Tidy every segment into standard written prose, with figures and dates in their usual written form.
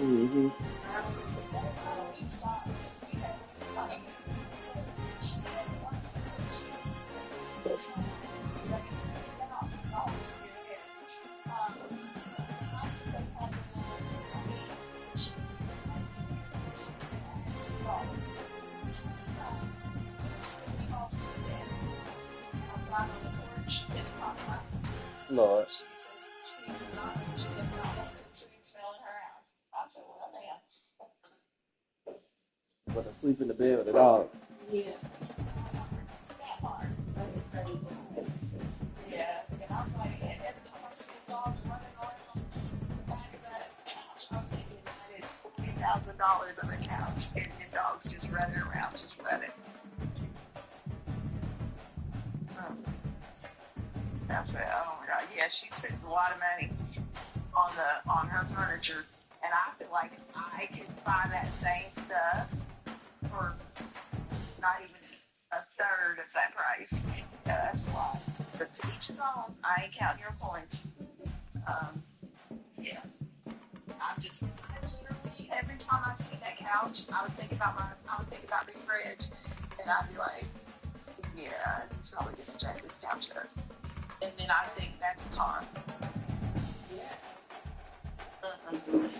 Mm-hmm. Lord. But to sleep in the bed with a dog. Yeah. Yeah, and I'm like, every time I see a dog running around the back of that couch, I'm thinking that is $40,000 on the couch, and the dog's just running around, just running. That's it. Oh my God. Yeah, she spends a lot of money on her furniture, and I feel like I could buy that same stuff for not even a third of that price. Yeah, that's a lot. But to each his own. I ain't counting your points. Yeah. I literally, every time I see that couch, I would think about being rich, and I'd be like, yeah, it's probably gonna jack this couch up. And then I think that's a con. Yeah.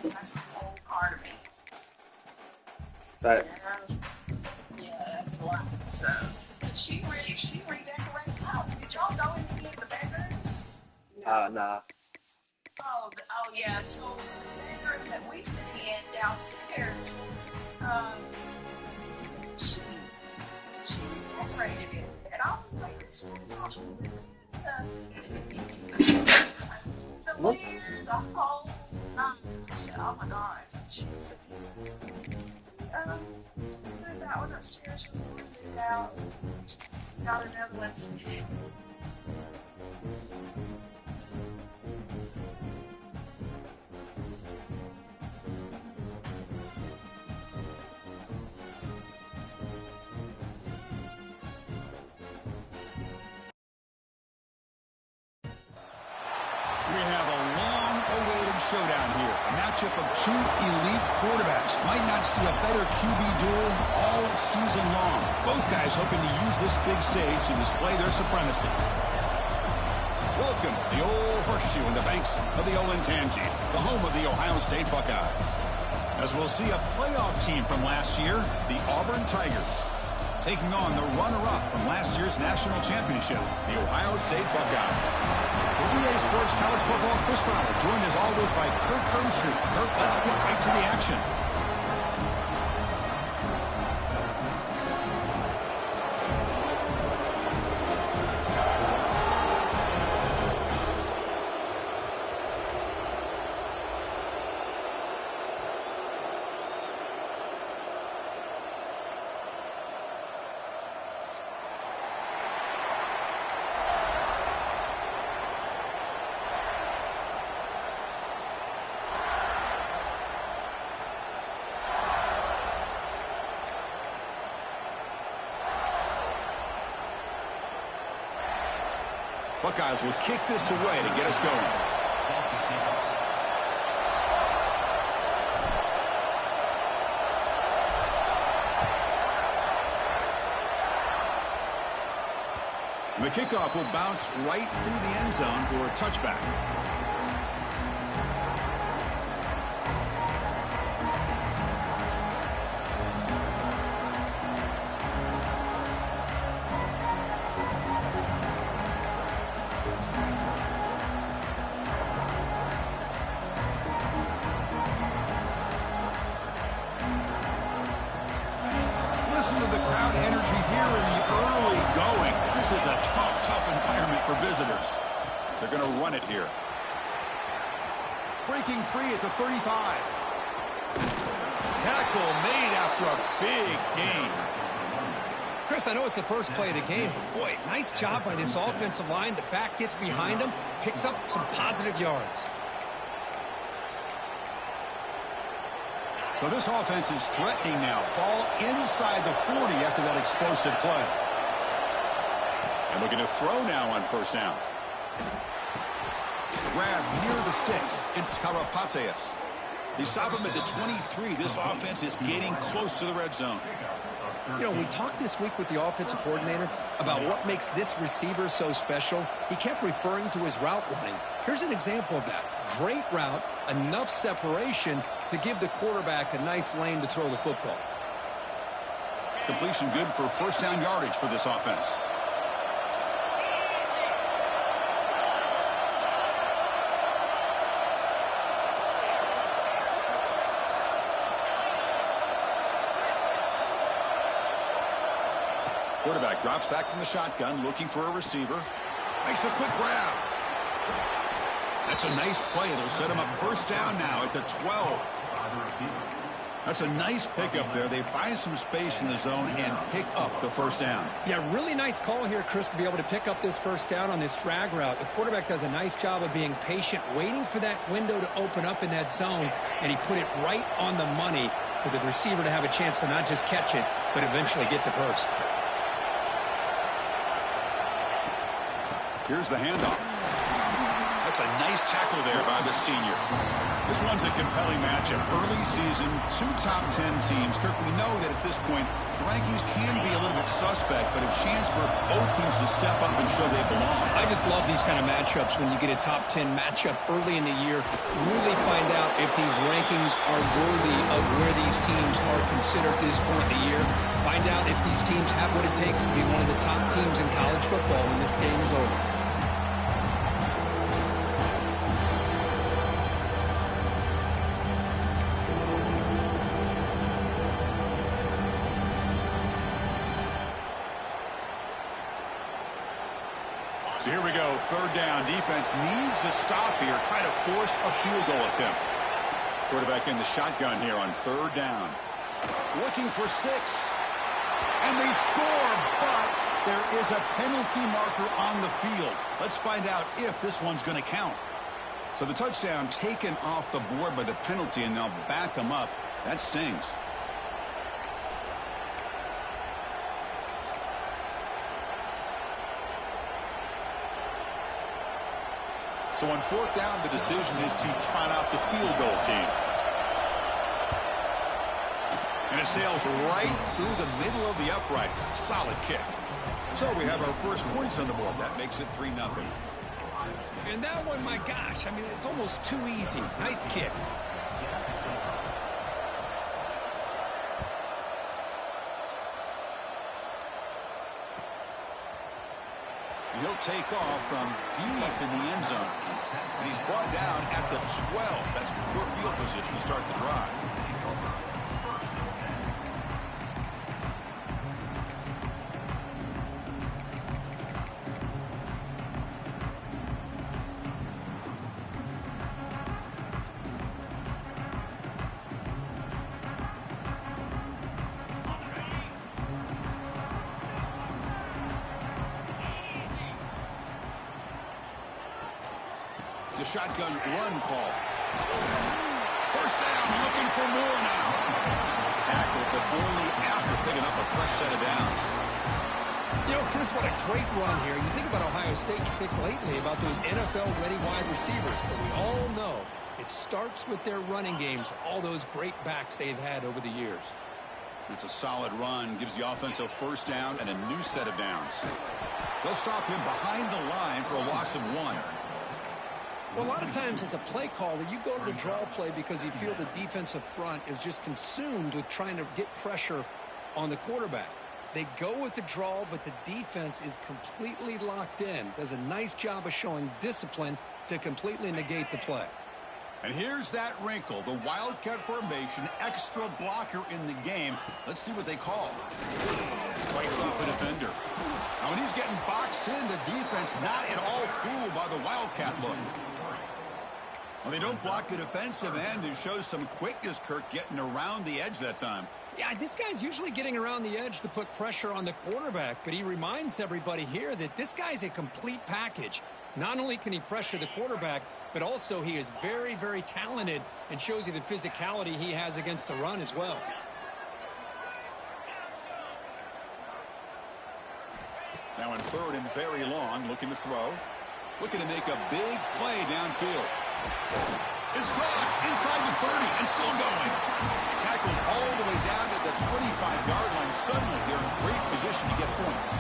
That's a whole part of me. Right. Yeah, that's a lot. So, but she redecorated the house. Did y'all go into any of the bedrooms? Nah. Oh yeah. So the bedroom that we sit in downstairs, she redecorated it, and I was like, this is awesome. The layers, the whole night. I said, oh my God, she's put that one upstairs, we moved it out, just got another one. We have a long-awaited showdown here. A matchup of two elite quarterbacks. Might not see a better QB duel all season long. Both guys hoping to use this big stage to display their supremacy. Welcome to the old horseshoe in the banks of the Olentangy, the home of the Ohio State Buckeyes. As we'll see a playoff team from last year, the Auburn Tigers, taking on the runner-up from last year's national championship, the Ohio State Buckeyes. For EA Sports College Football, Chris Fowler, joined as always by Kirk Hermstreet. Kirk, let's get right to the action. Buckeyes will kick this away to get us going. kickoff will bounce right through the end zone for a touchback. Listen to the crowd energy here in the early going. This is a tough environment for visitors. They're going to run it here. Breaking free at the 35. Tackle made after a big gain. Chris, I know it's the first play of the game, but boy, nice job by this offensive line. The back gets behind him, picks up some positive yards. So this offense is threatening now. Ball inside the 40 after that explosive play. And looking to throw now on first down. Grab near the sticks. It's Karapateas. They stop him at the 23. This offense is getting close to the red zone. You know, we talked this week with the offensive coordinator about what makes this receiver so special. He kept referring to his route running. Here's an example of that. Great route, enough separation to give the quarterback a nice lane to throw the football. Completion good for first down yardage for this offense. Quarterback drops back from the shotgun, looking for a receiver. Makes a quick grab. That's a nice play. It'll set him up first down now at the 12. That's a nice pickup there. They find some space in the zone and pick up the first down. Yeah, really nice call here, Chris, to be able to pick up this first down on this drag route. The quarterback does a nice job of being patient, waiting for that window to open up in that zone, and he put it right on the money for the receiver to have a chance to not just catch it, but eventually get the first. Here's the handoff. That's a nice tackle there by the senior. This one's a compelling matchup. Early season, 2 top 10 teams. Kirk, we know that at this point, the rankings can be a little bit suspect, but a chance for both teams to step up and show they belong. I just love these kind of matchups when you get a top 10 matchup early in the year. Really find out if these rankings are worthy of where these teams are considered at this point in the year. Find out if these teams have what it takes to be one of the top teams in college football when this game is over. So here we go, third down. Defense needs a stop here, trying to force a field goal attempt. Quarterback in the shotgun here on third down. Looking for 6. And they score, but there is a penalty marker on the field. Let's find out if this one's going to count. So the touchdown taken off the board by the penalty, and they'll back them up. That stings. So on fourth down, the decision is to trot out the field goal team. And it sails right through the middle of the uprights. Solid kick. So we have our first points on the board. That makes it 3-0. And that one, my gosh, I mean, it's almost too easy. Nice kick. He'll take off from deep in the end zone. And he's brought down at the 12. That's poor field position to start the drive. It's a shotgun run call. First down, looking for more now. Tackled, but only after picking up a fresh set of downs. You know, Chris, what a great run here. You think about Ohio State, you think lately about those NFL-ready wide receivers, but we all know it starts with their running games, all those great backs they've had over the years. It's a solid run, gives the offense a first down and a new set of downs. They'll stop him behind the line for a loss of 1. Well, a lot of times as a play caller, you go to the draw play because you feel the defensive front is just consumed with trying to get pressure on the quarterback. They go with the draw, but the defense is completely locked in. Does a nice job of showing discipline to completely negate the play. And here's that wrinkle, the Wildcat formation, extra blocker in the game. Let's see what they call. Fights off a defender. Now, when he's getting boxed in, the defense not at all fooled by the Wildcat look. Well, they don't block the defensive end. It shows some quickness, Kirk, getting around the edge that time. Yeah, this guy's usually getting around the edge to put pressure on the quarterback, but he reminds everybody here that this guy's a complete package. Not only can he pressure the quarterback, but also he is very, very talented and shows you the physicality he has against the run as well. Now in 3rd and very long, looking to throw. Looking to make a big play downfield. It's caught inside the 30 and still going. Tackled all the way down to the 25-yard line. Suddenly, they're in great position to get points.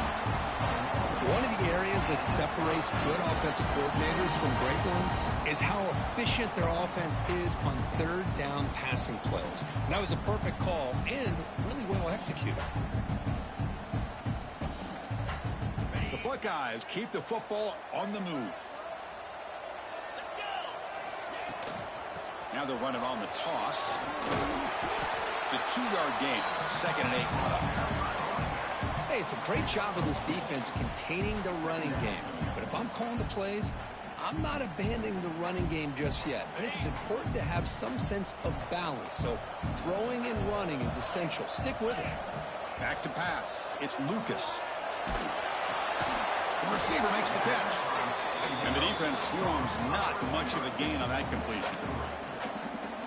One of the areas that separates good offensive coordinators from great ones is how efficient their offense is on 3rd down passing plays. And that was a perfect call and really well executed. The Buckeyes keep the football on the move. Now they're running on the toss. It's a 2-yard gain. 2nd and 8 coming up. Hey, it's a great job of this defense containing the running game. But if I'm calling the plays, I'm not abandoning the running game just yet. I think it's important to have some sense of balance. So throwing and running is essential. Stick with it. Back to pass. It's Lucas. The receiver makes the catch. And the defense swarms not much of a gain on that completion.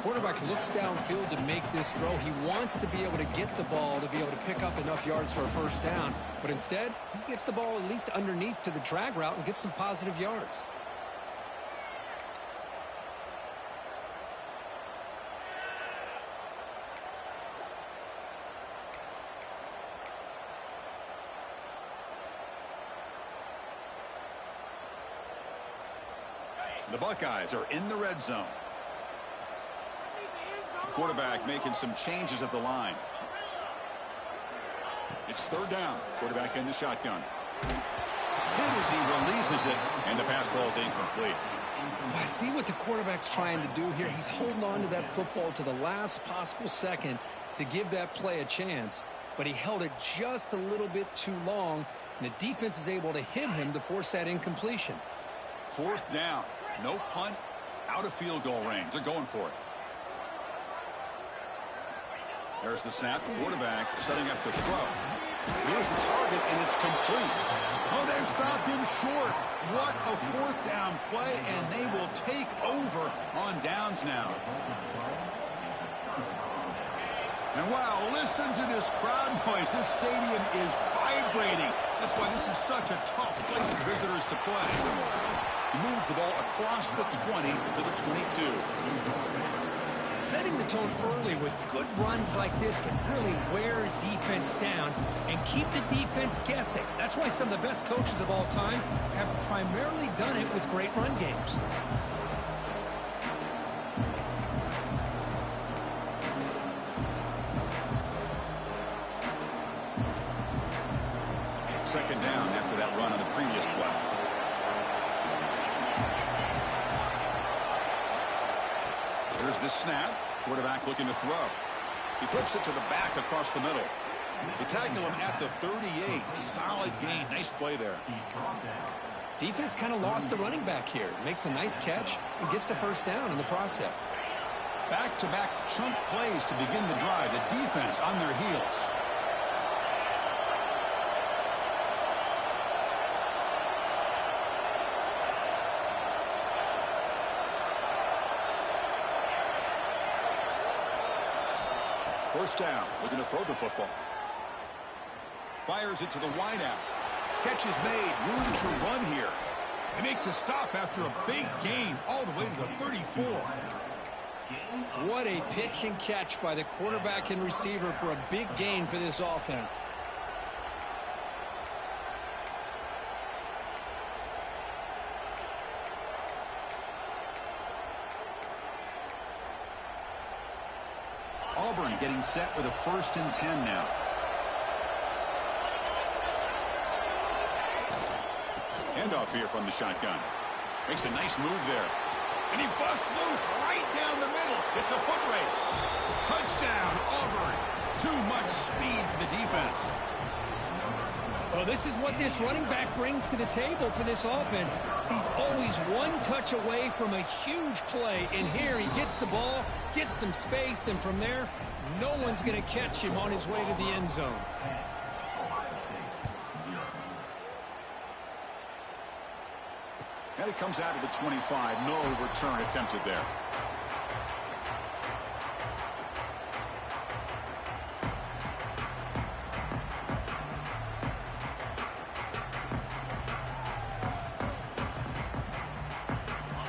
Quarterback looks downfield to make this throw. He wants to be able to get the ball to be able to pick up enough yards for a first down. But instead, he gets the ball at least underneath to the drag route and gets some positive yards. The Buckeyes are in the red zone. Quarterback making some changes at the line. It's 3rd down. Quarterback in the shotgun. Hit as he releases it, and the pass ball is incomplete. I see what the quarterback's trying to do here. He's holding on to that football to the last possible second to give that play a chance, but he held it just a little bit too long, and the defense is able to hit him to force that incompletion. 4th down. No punt. Out of field goal range. They're going for it. There's the snap. Quarterback setting up the throw. Here's the target, and it's complete. Oh, they've stopped him short. What a 4th down play, and they will take over on downs now. And wow, listen to this crowd noise. This stadium is vibrating. That's why this is such a tough place for visitors to play. He moves the ball across the 20 to the 22. Setting the tone early with good runs like this can really wear a defense down and keep the defense guessing. That's why some of the best coaches of all time have primarily done it with great run games. Second down after that run on the previous play. Here's the snap. Quarterback looking to throw. He flips it to the back across the middle. They tackle him at the 38. Solid gain. Nice play there. Defense kind of lost a running back here. Makes a nice catch and gets the first down in the process. Back-to-back chunk plays to begin the drive. The defense on their heels. First down, looking to throw the football. Fires it to the wideout. Catch is made, room to run here. They make the stop after a big gain all the way to the 34. What a pitch and catch by the quarterback and receiver for a big gain for this offense. Auburn getting set with a 1st and 10 now. Handoff here from the shotgun. Makes a nice move there. And he busts loose right down the middle. It's a foot race. Touchdown, Auburn. Too much speed for the defense. Well, this is what this running back brings to the table for this offense. He's always one touch away from a huge play. And here he gets the ball, gets some space, and from there, no one's going to catch him on his way to the end zone. And it comes out of the 25. No return attempted there.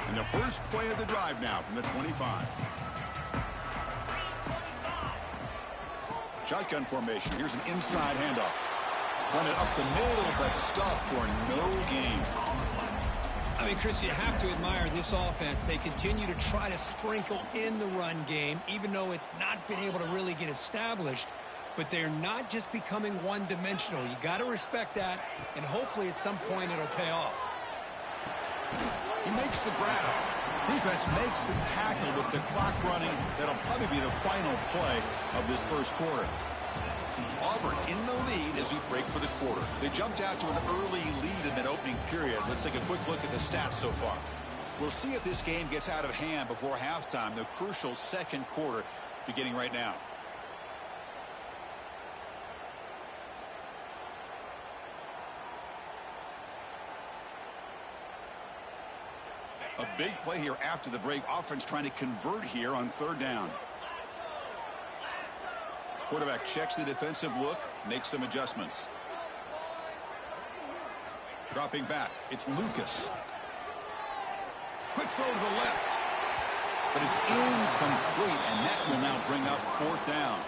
And the first play of the drive now from the 25. Shotgun formation. Here's an inside handoff. Run it up the middle, but stuffed for no gain. I mean, Chris, you have to admire this offense. They continue to try to sprinkle in the run game, even though it's not been able to really get established. But they're not just becoming one-dimensional. You got to respect that, and hopefully at some point it'll pay off. He makes the grab. Defense makes the tackle with the clock running. That'll probably be the final play of this first quarter. Auburn in the lead as we break for the quarter. They jumped out to an early lead in that opening period. Let's take a quick look at the stats so far. We'll see if this game gets out of hand before halftime, the crucial second quarter beginning right now. A big play here after the break. Offense trying to convert here on 3rd down. Quarterback checks the defensive look, makes some adjustments. Dropping back, it's Lucas. Quick throw to the left. But it's incomplete, and that will now bring up 4th down.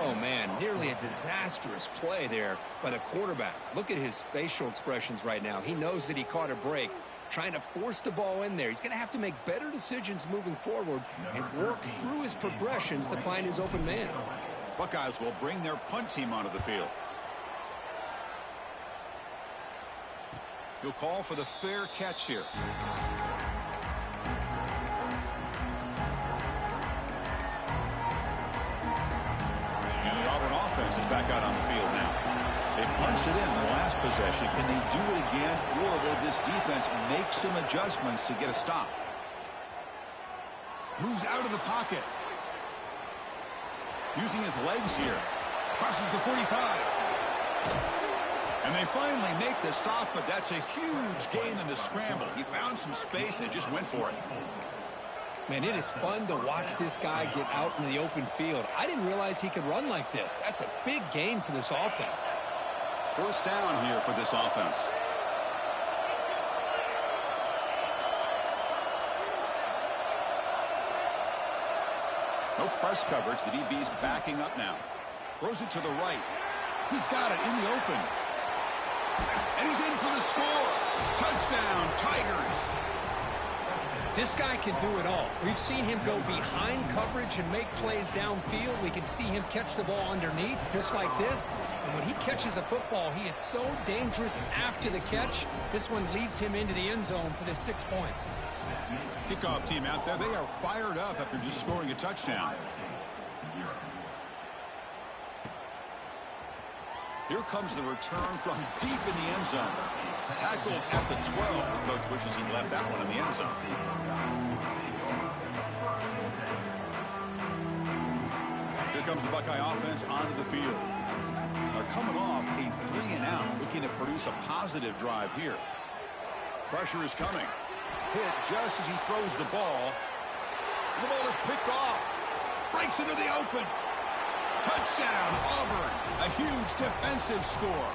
Oh, man, nearly a disastrous play there by the quarterback. Look at his facial expressions right now. He knows that he caught a break, trying to force the ball in there. He's going to have to make better decisions moving forward and work through his progressions to find his open man. Buckeyes will bring their punt team onto the field. He'll call for the fair catch here. And the Auburn offense is back out on the field now. They punched it in the last possession. Can they do it again, or will this defense make some adjustments to get a stop? Moves out of the pocket. Using his legs here. Crosses the 45. And they finally make the stop, but that's a huge gain in the scramble. He found some space and just went for it. Man, it is fun to watch this guy get out in the open field. I didn't realize he could run like this. That's a big gain for this offense. 1st down here for this offense. No press coverage. The DB's backing up now. Throws it to the right. He's got it in the open. And he's in for the score. Touchdown, Tigers. This guy can do it all. We've seen him go behind coverage and make plays downfield. We can see him catch the ball underneath, just like this. And when he catches a football, he is so dangerous after the catch. This one leads him into the end zone for the 6 points. Kickoff team out there. They are fired up after just scoring a touchdown. Here comes the return from deep in the end zone. Tackled at the 12. The coach wishes he left that one in the end zone. Here comes the Buckeye offense onto the field. They're coming off a 3-and-out, looking to produce a positive drive here. Pressure is coming. Hit just as he throws the ball. The ball is picked off. Breaks into the open. Touchdown, Auburn. A huge defensive score.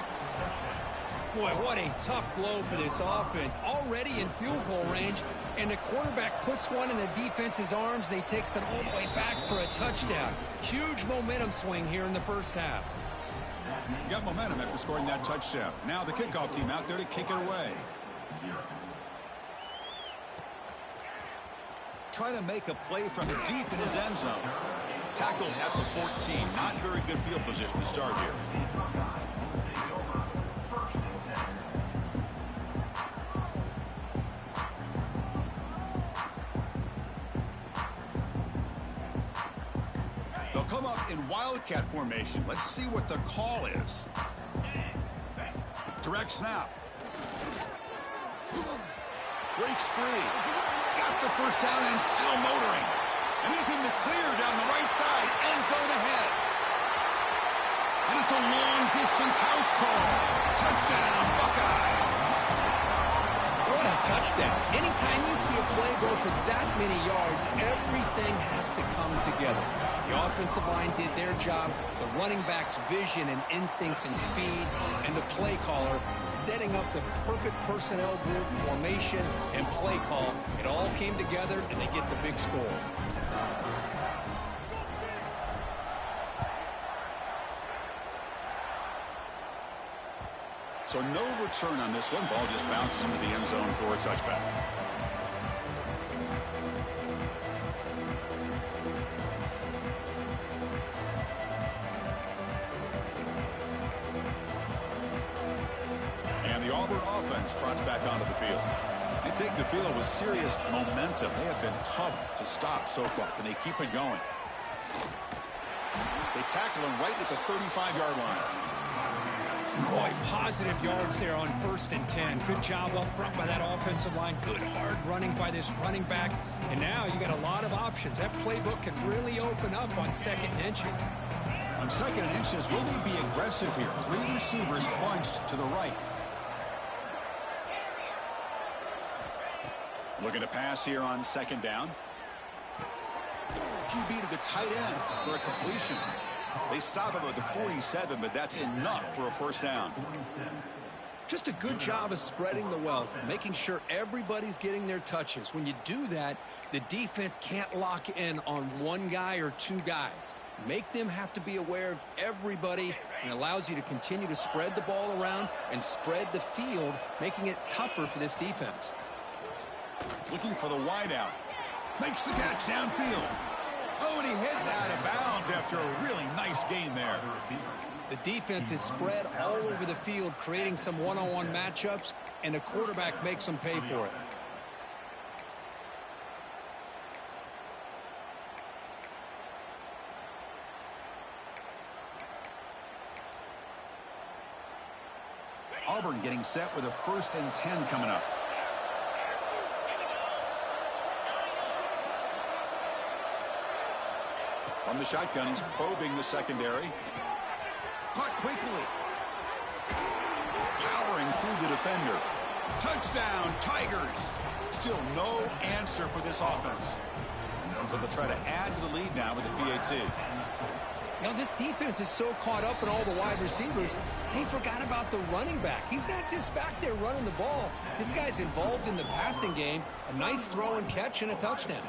Boy, what a tough blow for this offense. Already in field goal range, and the quarterback puts one in the defense's arms, and he takes it all the way back for a touchdown. Huge momentum swing here in the first half. Got momentum after scoring that touchdown. Now the kickoff team out there to kick it away. Try to make a play from deep in his end zone. Tackled at the 14. Not very good field position to start here. They'll come up in Wildcat formation. Let's see what the call is. Direct snap. Breaks free. Got the first down and still motoring. And he's in the clear down the right side. End zone ahead. And it's a long-distance house call. Touchdown, Buckeyes. What a touchdown. Anytime you see a play go for that many yards, everything has to come together. The offensive line did their job, the running back's vision and instincts and speed, and the play caller setting up the perfect personnel group, formation, and play call. It all came together, and they get the big score. So no return on this one. Ball just bounces into the end zone for a touchback. And the Auburn offense trots back onto the field. They take the field with serious momentum. They have been tough to stop so far. Can they keep it going? They tackle him right at the 35-yard line. Boy, positive yards there on 1st and 10. Good job up front by that offensive line. Good hard running by this running back. And now you got a lot of options. That playbook can really open up on 2nd and inches. On 2nd and inches, will they be aggressive here? 3 receivers bunched to the right. Looking to pass here on 2nd down. QB to the tight end for a completion. They stop him at the 47, but that's enough for a first down. Just a good job of spreading the wealth, making sure everybody's getting their touches. When you do that, the defense can't lock in on one guy or 2 guys. Make them have to be aware of everybody, and allows you to continue to spread the ball around and spread the field, making it tougher for this defense. Looking for the wideout. Makes the catch downfield. Oh, and he heads out of bounds after a really nice gain there. The defense is spread all over the field, creating some one-on-one matchups, and the quarterback makes them pay for it. Auburn getting set with a 1st and 10 coming up. From the shotgun, he's probing the secondary. Caught quickly. Powering through the defender. Touchdown, Tigers. Still no answer for this offense. So they'll try to add to the lead now with the PAT. Now, this defense is so caught up in all the wide receivers, they forgot about the running back. He's not just back there running the ball. This guy's involved in the passing game. A nice throw and catch and a touchdown.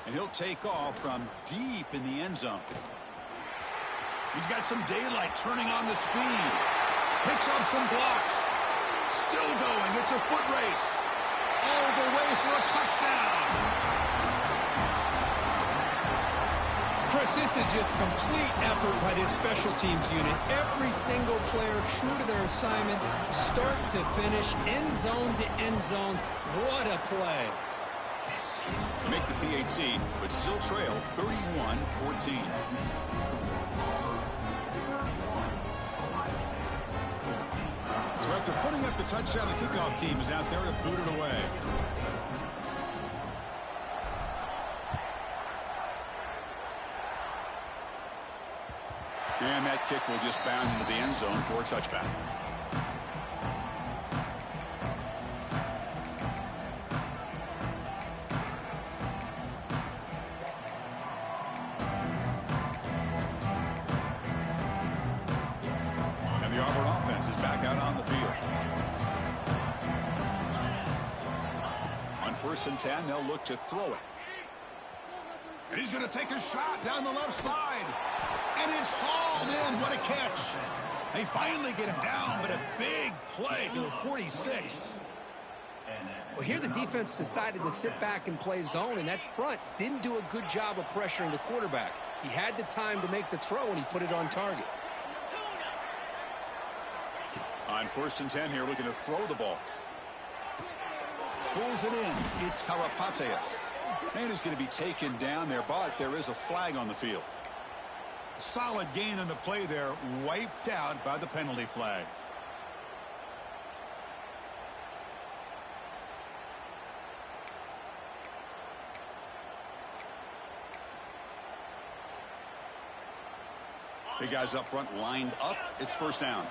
And he'll take off from deep in the end zone. He's got some daylight turning on the speed. Picks up some blocks. Still going. It's a foot race. All the way for a touchdown. Chris, this is just complete effort by this special teams unit. Every single player true to their assignment, start to finish, end zone to end zone. What a play. To make the PAT, but still trail 31-14. So after putting up the touchdown, the kickoff team is out there to boot it away. And that kick will just bound into the end zone for a touchback. first and 10, they'll look to throw it. And he's going to take a shot down the left side. And it's hauled in. What a catch. They finally get him down, but a big play to the 46. Well, here the defense decided to sit back and play zone, and that front didn't do a good job of pressuring the quarterback. He had the time to make the throw, and he put it on target. On first and 10 here, looking to throw the ball. Pulls it in. It's Karapateas. And he's going to be taken down there, but there is a flag on the field. Solid gain on the play there, wiped out by the penalty flag. Big guys up front lined up. It's first down.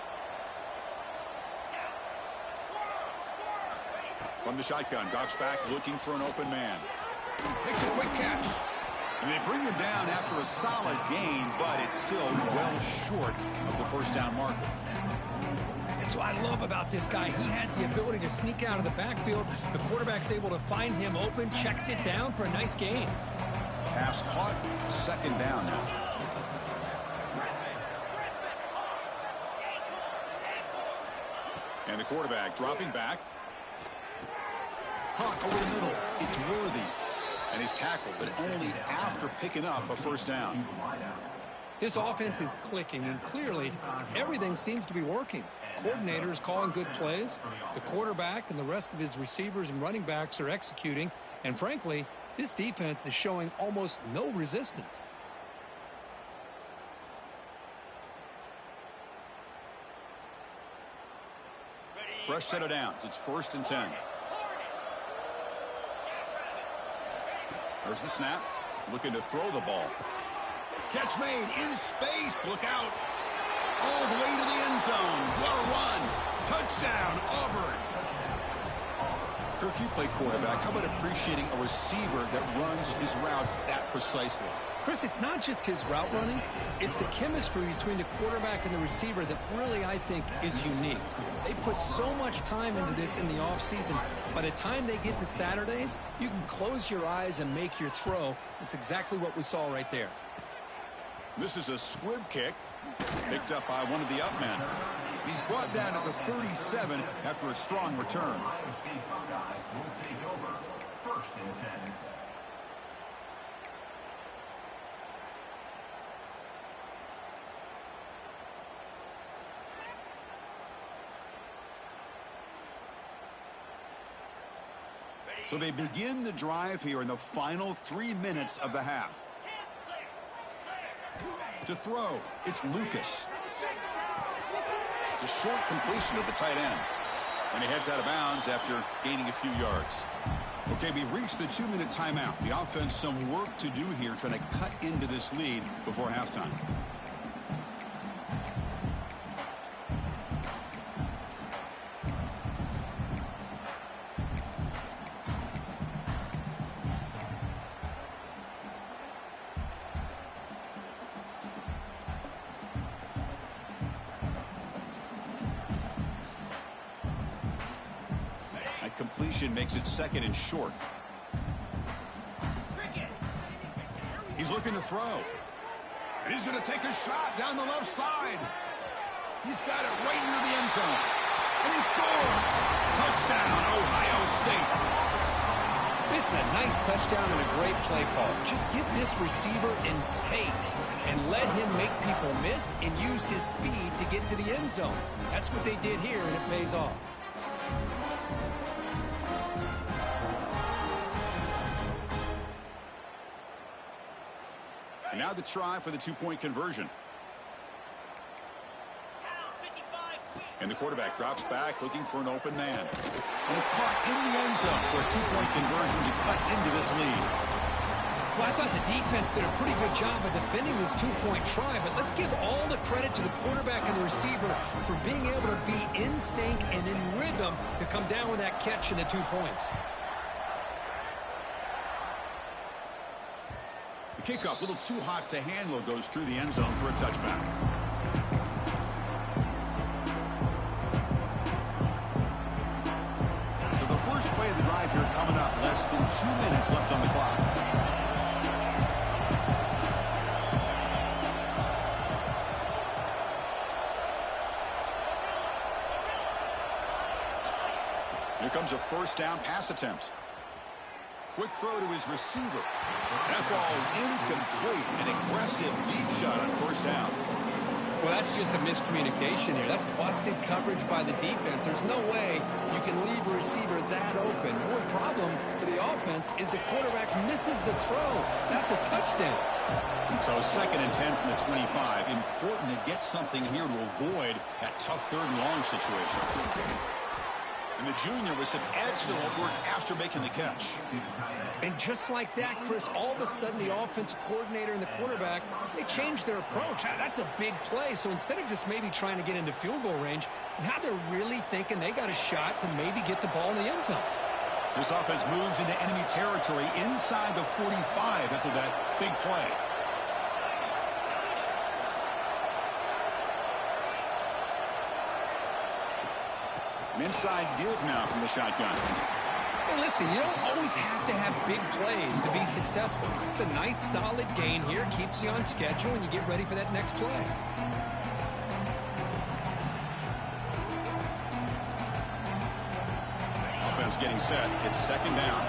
From the shotgun, drops back looking for an open man. Makes a quick catch. And they bring him down after a solid gain, but it's still well short of the first down marker. That's what I love about this guy. He has the ability to sneak out of the backfield. The quarterback's able to find him open, checks it down for a nice gain. Pass caught, second down now. And the quarterback dropping back. Hawk over the middle. It's Worthy. And he's tackled, but only after picking up a first down. This offense is clicking, and clearly everything seems to be working. Coordinators calling good plays. The quarterback and the rest of his receivers and running backs are executing. And frankly, this defense is showing almost no resistance. Fresh set of downs. It's first and 10. There's the snap. Looking to throw the ball. Catch made in space. Look out. All the way to the end zone. What a run. Touchdown, Auburn. Kirk, you play quarterback. How about appreciating a receiver that runs his routes that precisely? Chris, it's not just his route running. It's the chemistry between the quarterback and the receiver that really, I think, is unique. They put so much time into this in the offseason. By the time they get to Saturdays, you can close your eyes and make your throw. That's exactly what we saw right there. This is a squib kick picked up by one of the up men. He's brought down at the 37 after a strong return. So they begin the drive here in the final 3 minutes of the half. To throw, it's Lucas. It's a short completion of the tight end. And he heads out of bounds after gaining a few yards. Okay, we reached the 2-minute timeout. The offense some work to do here trying to cut into this lead before halftime. Completion makes it second and short. He's looking to throw. And he's going to take a shot down the left side. He's got it right near the end zone. And he scores. Touchdown, Ohio State. This is a nice touchdown and a great play call. Just get this receiver in space and let him make people miss and use his speed to get to the end zone. That's what they did here, and it pays off. And now the try for the two-point conversion. And the quarterback drops back looking for an open man. And it's caught in the end zone for a two-point conversion to cut into this lead. Well, I thought the defense did a pretty good job of defending this two-point try, but let's give all the credit to the quarterback and the receiver for being able to be in sync and in rhythm to come down with that catch and the 2 points. The kickoff, a little too hot to handle, goes through the end zone for a touchback. So the first first play of the drive here coming up. Less than 2 minutes left on the clock. Here comes a first down pass attempt. Quick throw to his receiver. That ball is incomplete. An aggressive deep shot on first down. Well, that's just a miscommunication here. That's busted coverage by the defense. There's no way you can leave a receiver that open. One problem for the offense is the quarterback misses the throw. That's a touchdown. So 2nd and 10 from the 25. Important to get something here to avoid that tough 3rd and long situation. And the junior with some excellent work after making the catch. And just like that, Chris, all of a sudden the offensive coordinator and the quarterback, they changed their approach. That's a big play. So instead of just maybe trying to get into field goal range, now they're really thinking they got a shot to maybe get the ball in the end zone. This offense moves into enemy territory inside the 45 after that big play. An inside give now from the shotgun. Hey, listen, you don't always have to have big plays to be successful. It's a nice, solid gain here. Keeps you on schedule, and you get ready for that next play. Offense getting set. It's 2nd down.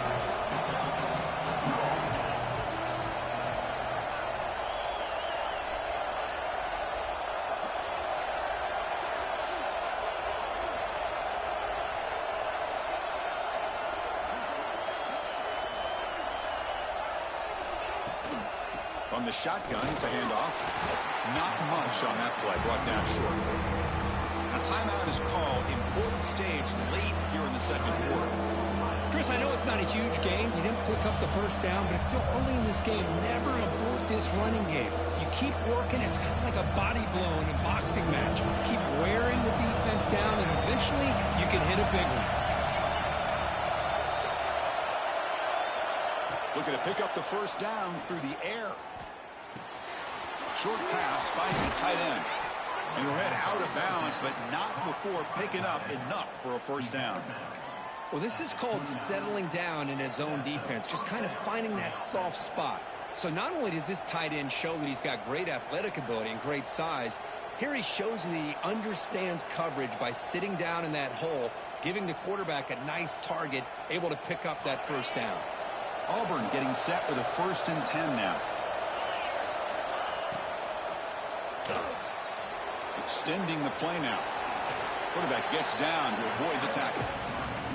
On the shotgun, it's a handoff. Not much on that play, brought down short. A timeout is called. Important stage late here in the 2nd quarter. Chris, I know it's not a huge gain. You didn't pick up the first down, but it's still early in this game. Never abort this running game. You keep working. It's kind of like a body blow in a boxing match. Keep wearing the defense down, and eventually you can hit a big one. Looking to pick up the first down through the air. Short pass finds the tight end. And he'll head out of bounds, but not before picking up enough for a first down. Well, this is called settling down in his own defense, just kind of finding that soft spot. So not only does this tight end show that he's got great athletic ability and great size, here he shows that he understands coverage by sitting down in that hole, giving the quarterback a nice target, able to pick up that first down. Auburn getting set with a 1st and 10 now. Extending the play now. Quarterback gets down to avoid the tackle.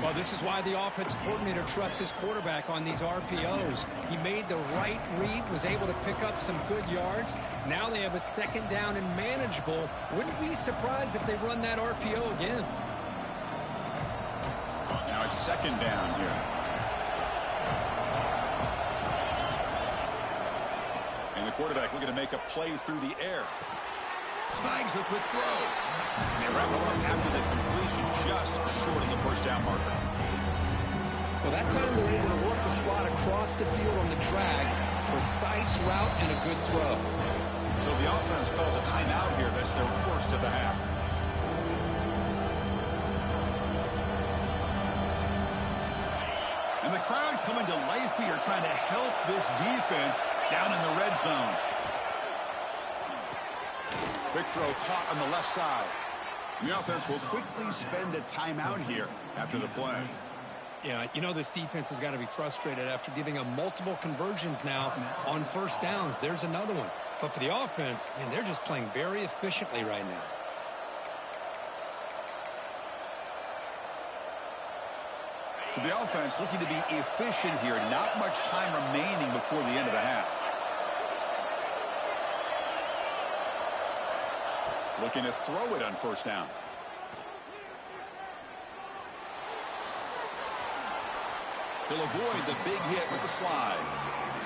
Well, this is why the offensive coordinator trusts his quarterback on these RPOs. He made the right read, was able to pick up some good yards. Now they have a 2nd down and manageable. Wouldn't be surprised if they run that RPO again. Now it's 2nd down here. And the quarterback looking to make a play through the air. Snags the quick throw. And they wrap him up after the completion, just short of the first down marker. Well, that time they're able to work the slot across the field on the drag. Precise route and a good throw. So the offense calls a timeout here. That's their first of the half. And the crowd coming to life here, trying to help this defense down in the red zone. Quick throw caught on the left side. The offense will quickly spend a timeout here after the play. Yeah, you know this defense has got to be frustrated after giving them multiple conversions now on first downs. There's another one. But for the offense, man, they're just playing very efficiently right now. So the offense looking to be efficient here. Not much time remaining before the end of the half. Looking to throw it on first down. He'll avoid the big hit with the slide.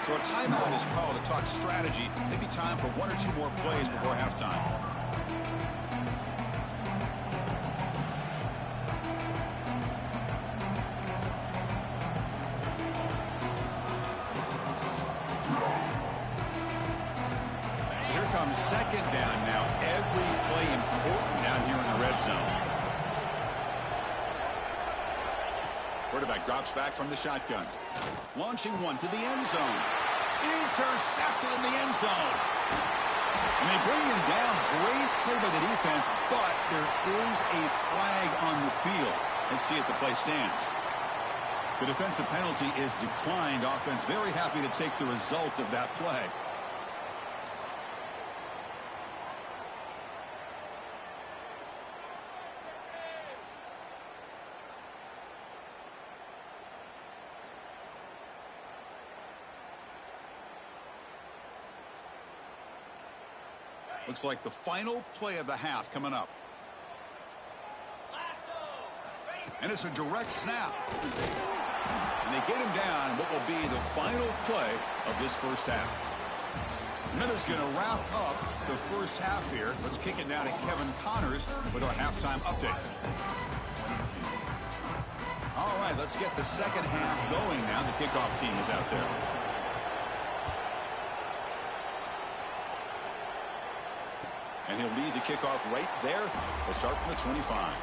So a timeout is called to talk strategy. Maybe time for 1 or 2 more plays before halftime. So here comes 2nd down now. Every play important down here in the red zone. Quarterback drops back from the shotgun. Launching one to the end zone. Intercepted in the end zone. And they bring him down. Great play by the defense, but there is a flag on the field. Let's see if the play stands. The defensive penalty is declined. Offense very happy to take the result of that play. Looks like the final play of the half coming up. And it's a direct snap. And they get him down what will be the final play of this first half. Miller's going to wrap up the first half here. Let's kick it down to Kevin Connors with our halftime update. All right, let's get the second half going now. The kickoff team is out there. And he'll lead the kickoff right there. We'll start from the 25.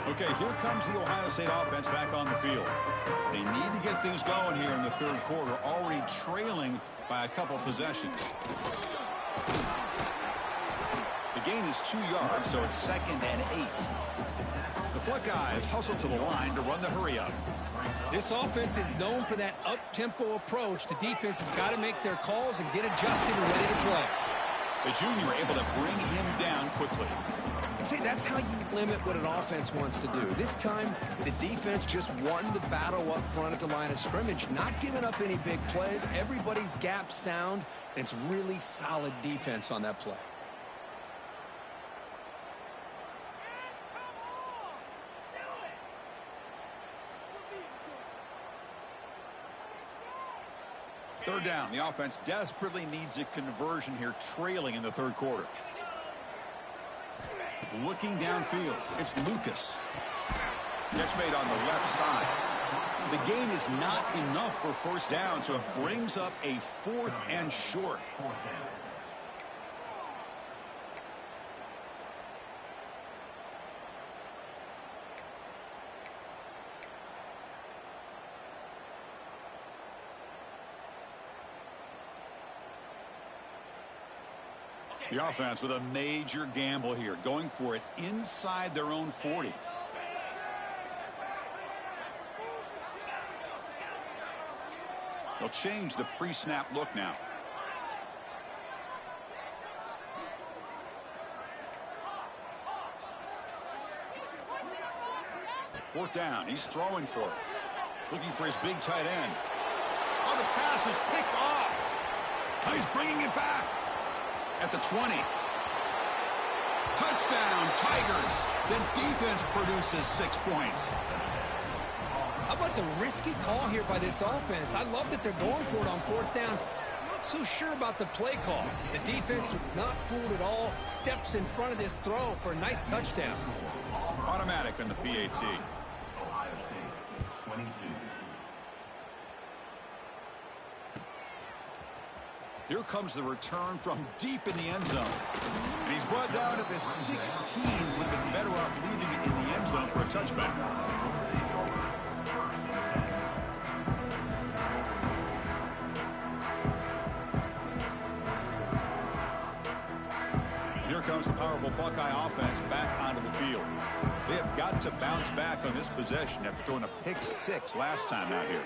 Okay, here comes the Ohio State offense back on the field. They need to get things going here in the third quarter, already trailing by a couple possessions. The gain is 2 yards, so it's 2nd and 8. The Buckeyes hustle to the line to run the hurry-up. This offense is known for that up-tempo approach. The defense has got to make their calls and get adjusted and ready to play. The junior able to bring him down quickly. See, that's how you limit what an offense wants to do. This time, the defense just won the battle up front at the line of scrimmage, not giving up any big plays. Everybody's gap sound. It's really solid defense on that play. Third down. The offense desperately needs a conversion here, trailing in the third quarter. Looking downfield, it's Lucas. Catch made on the left side. The gain is not enough for first down, so it brings up a 4th and short. The offense with a major gamble here, going for it inside their own 40. They'll change the pre-snap look now. Fourth down, he's throwing for it. Looking for his big tight end. Oh, the pass is picked off. Oh, he's bringing it back. At the 20. Touchdown, Tigers. The defense produces 6 points. How about the risky call here by this offense? I love that they're going for it on fourth down. I'm not so sure about the play call. The defense was not fooled at all. Steps in front of this throw for a nice touchdown. Automatic on the PAT. Ohio State, 22. Here comes the return from deep in the end zone. And he's brought down at the 16. Would have been better off leaving it in the end zone for a touchback. Here comes the powerful Buckeye offense back onto the field. They have got to bounce back on this possession after throwing a pick 6 last time out here.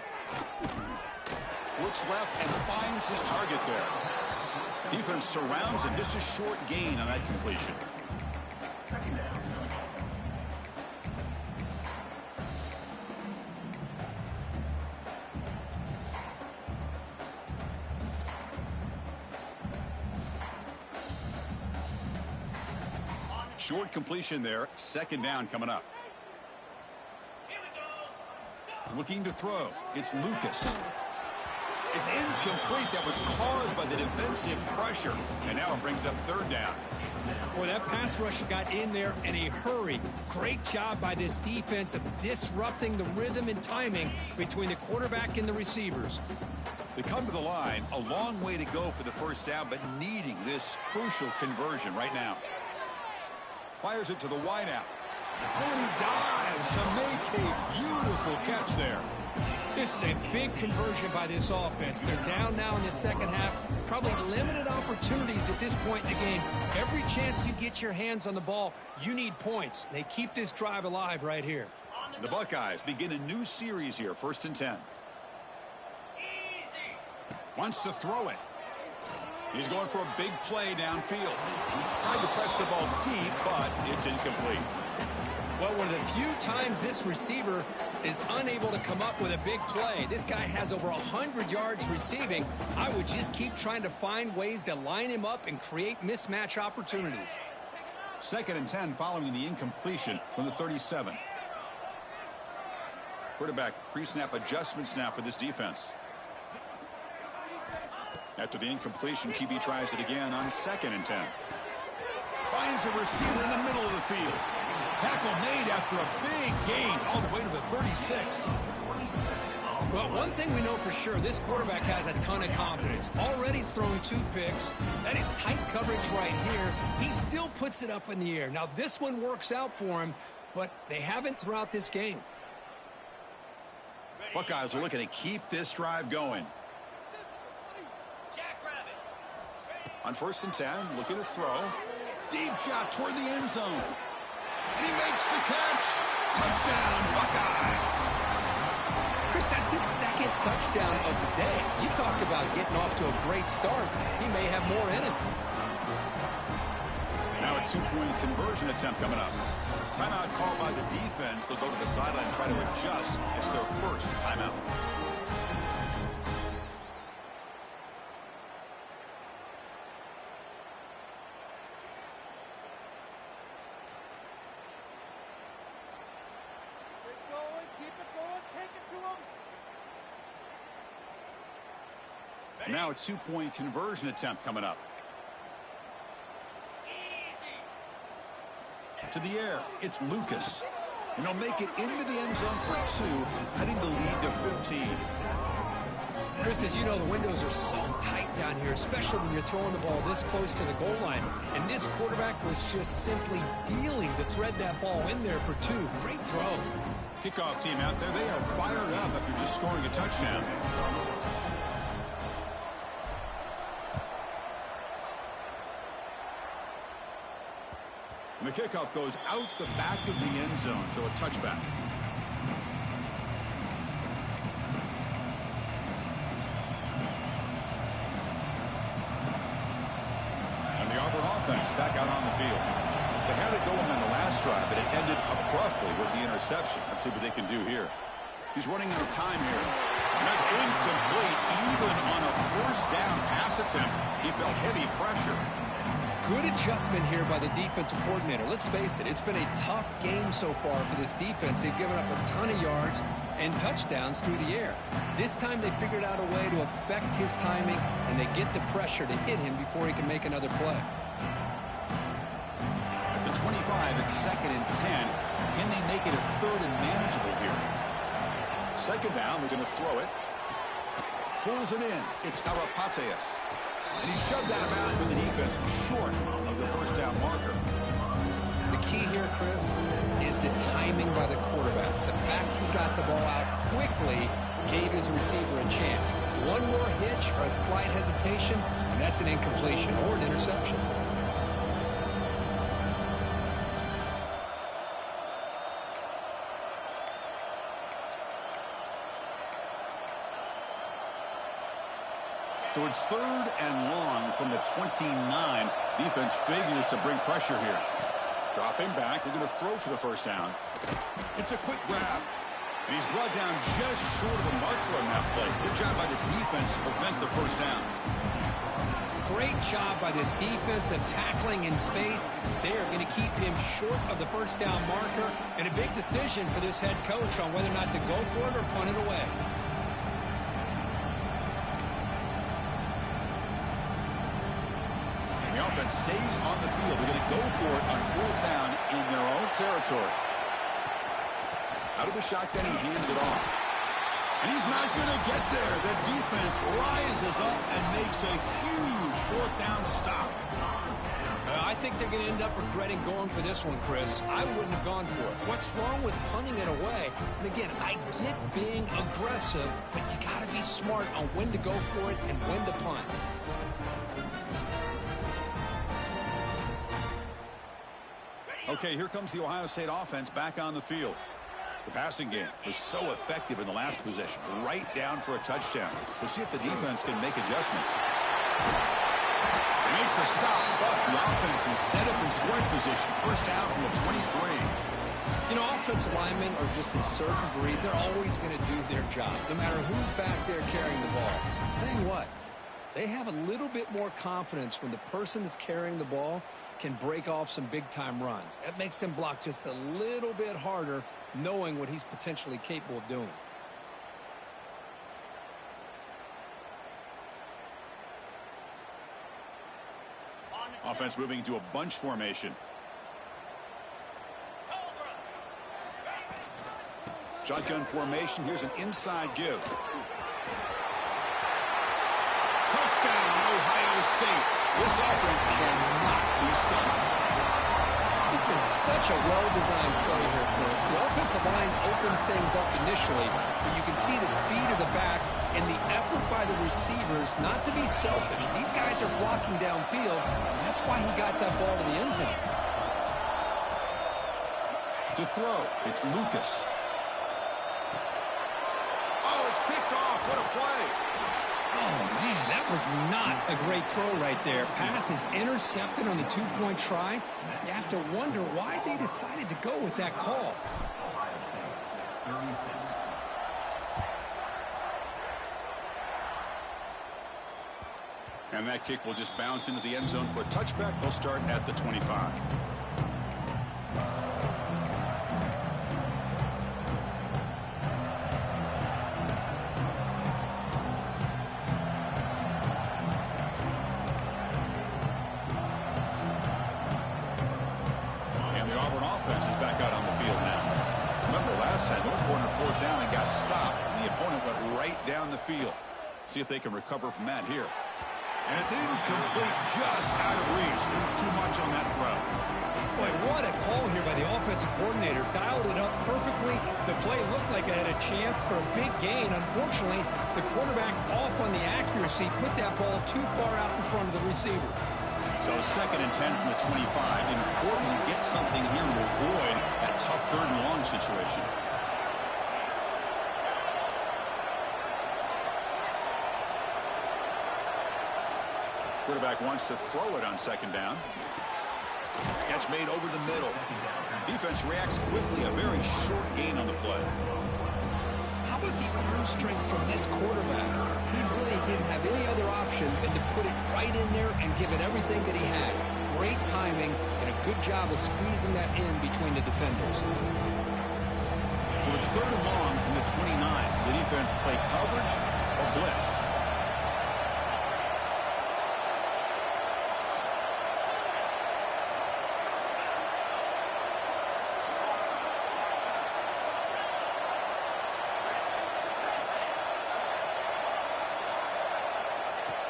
Looks left and finds his target there. Defense surrounds him. Just a short gain on that completion. Short completion there. Second down coming up. Looking to throw. It's Lucas. It's incomplete. That was caused by the defensive pressure. And now it brings up third down. Boy, that pass rush got in there in a hurry. Great job by this defense of disrupting the rhythm and timing between the quarterback and the receivers. They come to the line, a long way to go for the first down, but needing this crucial conversion right now. Fires it to the wideout. Oh, and he dives to make a beautiful catch there. This is a big conversion by this offense. They're down now in the second half. Probably limited opportunities at this point in the game. Every chance you get your hands on the ball, you need points. They keep this drive alive right here. The Buckeyes begin a new series here, 1st and 10. Wants to throw it. He's going for a big play downfield. Tried to press the ball deep, but it's incomplete. Well, one of the few times this receiver is unable to come up with a big play. This guy has over 100 yards receiving. I would just keep trying to find ways to line him up and create mismatch opportunities. 2nd and 10 following the incompletion from the 37. Quarterback pre-snap adjustments now for this defense. After the incompletion, QB tries it again on 2nd and 10. Finds a receiver in the middle of the field. Tackle made after a big gain all the way to the 36. Well, one thing we know for sure, this quarterback has a ton of confidence. Already he's thrown 2 picks. That is tight coverage right here. He still puts it up in the air. Now, this one works out for him, but they haven't throughout this game. Buckeyes are looking to keep this drive going. On 1st and 10, looking to throw. Deep shot toward the end zone. And he makes the catch. Touchdown, Buckeyes. Chris, that's his 2nd touchdown of the day. You talk about getting off to a great start. He may have more in him. Now a 2-point conversion attempt coming up. Timeout called by the defense. They'll go to the sideline and try to adjust. It's their first timeout. Now a 2-point conversion attempt coming up. To the air, it's Lucas. And he'll make it into the end zone for 2, cutting the lead to 15. Chris, as you know, the windows are so tight down here, especially when you're throwing the ball this close to the goal line. And this quarterback was just simply dealing to thread that ball in there for 2. Great throw. Kickoff team out there, they are fired up after just scoring a touchdown. And the kickoff goes out the back of the end zone, so a touchback. And the Auburn offense back out on the field. They had it going on the last drive, but it ended abruptly with the interception. Let's see what they can do here. He's running out of time here. And that's incomplete. Even on a 1st down pass attempt, he felt heavy pressure. Good adjustment here by the defensive coordinator. Let's face it, it's been a tough game so far for this defense. They've given up a ton of yards and touchdowns through the air. This time they figured out a way to affect his timing, and they get the pressure to hit him before he can make another play. At the 25, it's 2nd and 10. Can they make it a 3rd and manageable here? 2nd down, they're going to throw it. Pulls it in. It's Arapateas. And he's shoved out of bounds with the defense short of the 1st down marker. The key here, Chris, is the timing by the quarterback. The fact he got the ball out quickly gave his receiver a chance. One more hitch or a slight hesitation, and that's an incompletion or an interception. So it's 3rd and long from the 29. Defense figures to bring pressure here. Dropping back. They're going to throw for the 1st down. It's a quick grab. And he's brought down just short of the marker on that play. Good job by the defense to prevent the 1st down. Great job by this defense of tackling in space. They are going to keep him short of the 1st down marker. And a big decision for this head coach on whether or not to go for it or punt it away. The offense stays on the field. They're going to go for it on 4th down in their own territory. Out of the shotgun, he hands it off. And he's not going to get there. The defense rises up and makes a huge fourth down stop. I think they're going to end up regretting going for this one, Chris. I wouldn't have gone for it. What's wrong with punting it away? And again, I get being aggressive, but you got to be smart on when to go for it and when to punt. Okay, here comes the Ohio State offense back on the field. The passing game was so effective in the last possession, right down for a touchdown. We'll see if the defense can make adjustments. Make the stop, but the offense is set up in scoring position. First down from the 23. You know, offensive linemen are just a certain breed. They're always going to do their job, no matter who's back there carrying the ball. I'll tell you what, they have a little bit more confidence when the person that's carrying the ball can break off some big-time runs. That makes them block just a little bit harder, knowing what he's potentially capable of doing. Offense moving to a bunch formation. Shotgun formation. Here's an inside give. Touchdown, Ohio State. This offense cannot be stopped. This is such a well-designed play here, Chris. The offensive line opens things up initially, but you can see the speed of the back and the effort by the receivers not to be selfish. These guys are blocking downfield, and that's why he got that ball to the end zone. To throw, it's Lucas. Oh, it's picked off. What a play. Oh, man, that was not a great throw right there. Pass is intercepted on the two-point try. You have to wonder why they decided to go with that call. Ohio State, 36. And that kick will just bounce into the end zone for a touchback. They'll start at the 25. And the Auburn offense is back out on the field now. Remember last time, North corner fourth down and got stopped. And the opponent went right down the field. See if they can recover from that here. And it's incomplete, just out of reach. Too much on that throw. Boy, what a call here by the offensive coordinator. Dialed it up perfectly. The play looked like it had a chance for a big gain. Unfortunately, the quarterback off on the accuracy, put that ball too far out in front of the receiver. So 2nd and 10 from the 25. Important to get something here to avoid that tough 3rd and long situation. Quarterback wants to throw it on 2nd down. Catch made over the middle. Defense reacts quickly. A very short gain on the play. How about the arm strength from this quarterback? He really didn't have any other option than to put it right in there and give it everything that he had. Great timing and a good job of squeezing that in between the defenders. So it's 3rd and long from the 29. The defense play coverage or blitz.